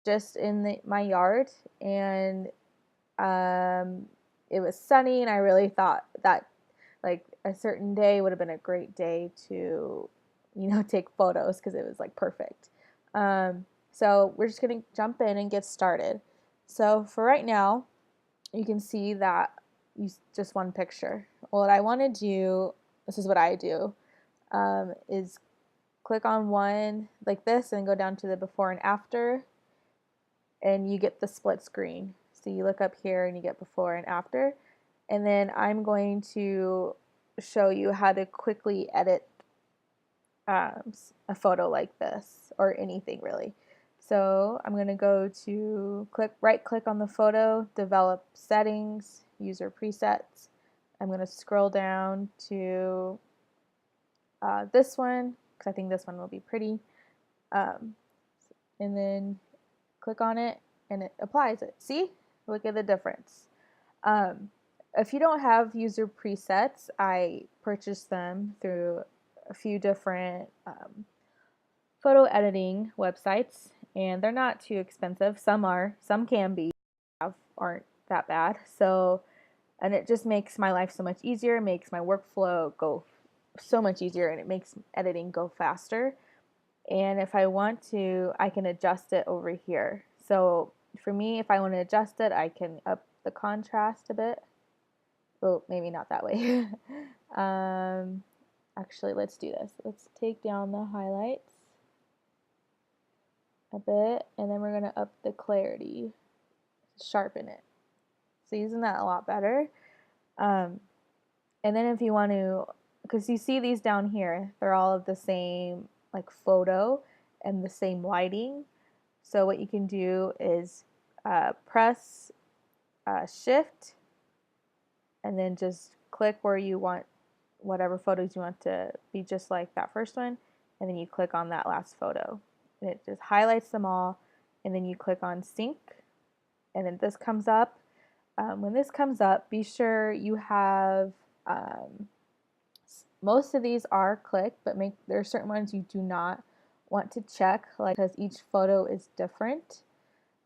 just in my yard, and it was sunny, and I really thought that like a certain day would have been a great day to, take photos because it was like perfect. So we're just gonna jump in and get started. So for right now, you can see that you just one picture. What I want to do, this is what I do, is click on one like this and go down to the before and after, and you get the split screen. So you look up here and you get before and after, and then I'm going to show you how to quickly edit a photo like this, or anything really. So I'm going to go to right click on the photo, develop settings, user presets. I'm going to scroll down to this one because I think this one will be pretty, and then click on it and it applies it. See? Look at the difference. If you don't have user presets, I purchased them through a few different photo editing websites, and they're not too expensive. Some are, some can be, aren't that bad. So, and it just makes my life so much easier, makes my workflow go so much easier, and it makes editing go faster. And if I want to, I can adjust it over here. So for me, if I want to adjust it, I can up the contrast a bit. Oh, maybe not that way. Actually, let's do this. Let's take down the highlights a bit, and then we're going to up the clarity, sharpen it. So isn't that a lot better? And then if you want to, because you see these down here, they're all of the same like photo and the same lighting. So what you can do is press shift and then just click where you want whatever photos you want to be just like that first one, and then you click on that last photo and it just highlights them all, and then you click on sync, and then this comes up. When this comes up, be sure you have most of these are click, but there are certain ones you do not want to check, like because each photo is different.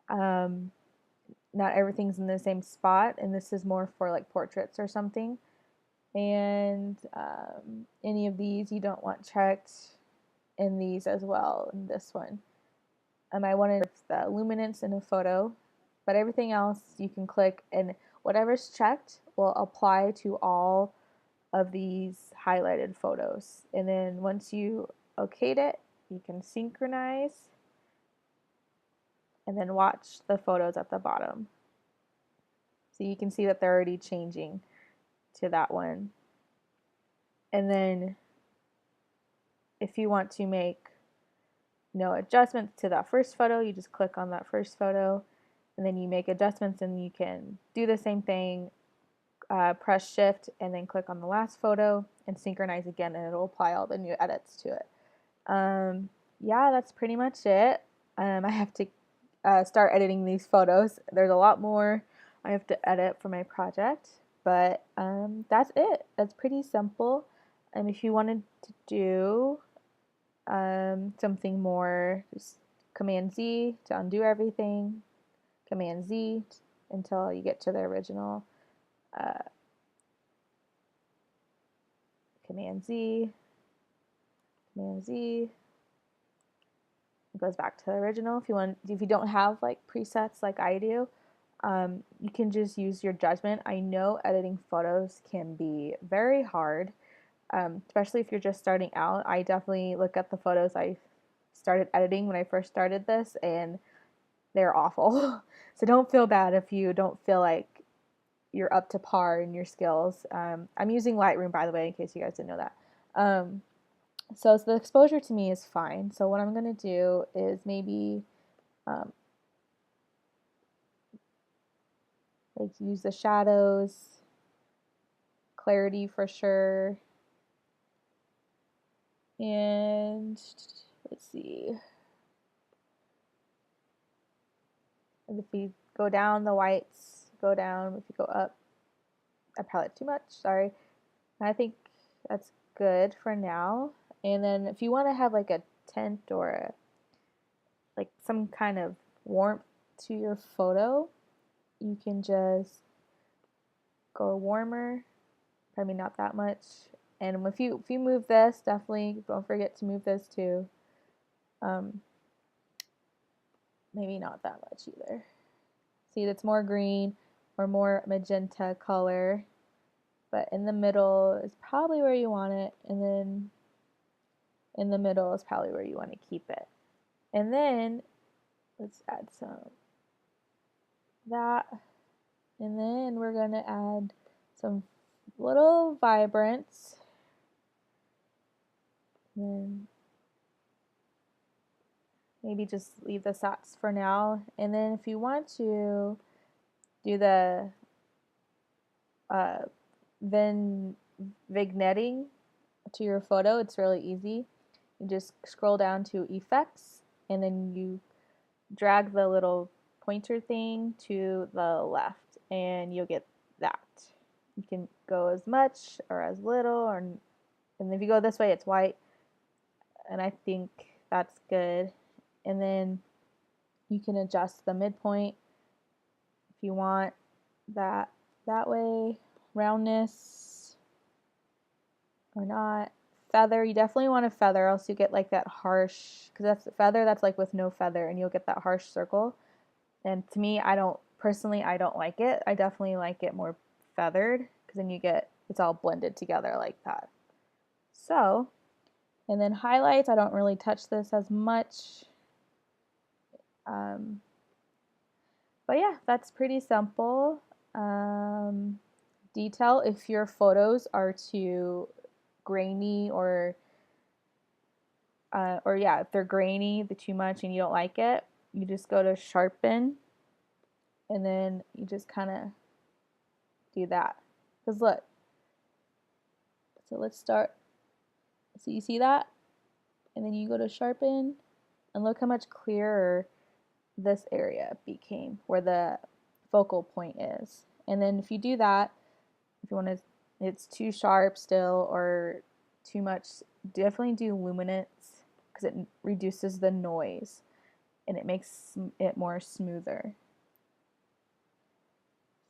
Not everything's in the same spot, and this is more for like portraits or something. And any of these you don't want checked, in these as well, in this one. I wanted the luminance in a photo, but everything else you can click, and whatever's checked will apply to all of these highlighted photos. And then once you okayed it, you can synchronize and then watch the photos at the bottom. So you can see that they're already changing to that one. And then if you want to make no adjustments to that first photo, you just click on that first photo, and then you make adjustments, and you can do the same thing, press shift and then click on the last photo and synchronize again, and it'll apply all the new edits to it. Yeah, that's pretty much it. I have to start editing these photos. There's a lot more I have to edit for my project, but that's it. That's pretty simple. If you wanted to do something more, just Command Z to undo everything, Command Z until you get to the original, Command Z, Command Z. It goes back to the original. If you don't have like presets like I do, you can just use your judgment. I know editing photos can be very hard, especially if you're just starting out. I definitely look at the photos I started editing when I first started this, and they're awful. So don't feel bad if you don't feel like you're up to par in your skills. I'm using Lightroom, by the way, in case you guys didn't know that. So the exposure to me is fine. So what I'm going to do is maybe like use the shadows, clarity for sure, and let's see. And if we go down, the whites go down. If you go up, I probably too much, sorry. I think that's good for now. And then if you want to have like a tint or like some kind of warmth to your photo, you can just go warmer, probably not that much. And if you move this, definitely don't forget to move this too. Maybe not that much either. See, that's more green or more magenta color, but in the middle is probably where you want it, and then in the middle is probably where you want to keep it. And then let's add some that, and then we're going to add some little vibrance. And then maybe just leave the sats for now. And then if you want to do the vignetting to your photo, it's really easy. You just scroll down to effects, and then you drag the little pointer thing to the left, and you'll get that. You can go as much or as little, and if you go this way, it's white, and I think that's good. And then you can adjust the midpoint if you want that way, roundness or not. Feather, you definitely want a feather, else you get like that harsh, because that's feather that's like with no feather, and you'll get that harsh circle. And to me, I don't like it. I definitely like it more feathered, because then you get, it's all blended together like that. So, and then highlights, I don't really touch this as much. But yeah, that's pretty simple. Detail, if your photos are too grainy or yeah, if they're grainy, too much and you don't like it, you just go to sharpen, and then you just kind of do that. Because look, so let's start. So you see that? And then you go to sharpen, and look how much clearer this area became, where the focal point is. And then if you do that, if you want to, it's too sharp still or too much, definitely do luminance, because it reduces the noise and it makes it more smoother.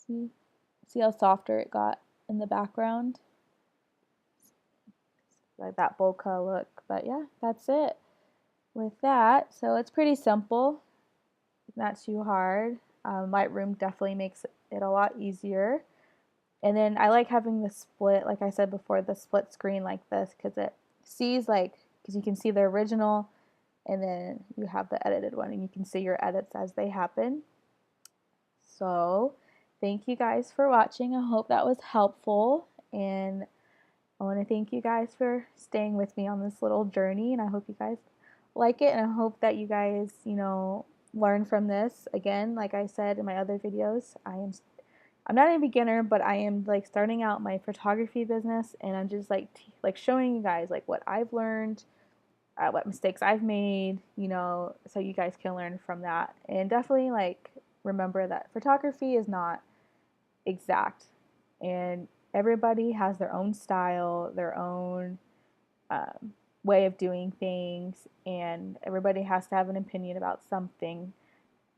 See how softer it got in the background? Like that bokeh look. But yeah, that's it with that. So it's pretty simple, not too hard. Lightroom definitely makes it a lot easier. And then I like having the split, like I said before, the split screen like this, because it sees because you can see the original, and then you have the edited one, and you can see your edits as they happen. So thank you guys for watching. I hope that was helpful, and I want to thank you guys for staying with me on this little journey, and I hope you guys like it, and I hope that you guys, learn from this. Again, like I said in my other videos, I'm not a beginner, but I am like starting out my photography business, and I'm just like showing you guys like what I've learned, what mistakes I've made, so you guys can learn from that. And definitely like remember that photography is not exact, and everybody has their own style, their own way of doing things, and everybody has to have an opinion about something.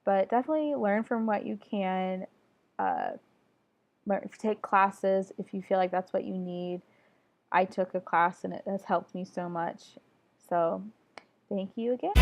But definitely learn from what you can. Take classes if you feel like that's what you need. I took a class and it has helped me so much. So thank you again.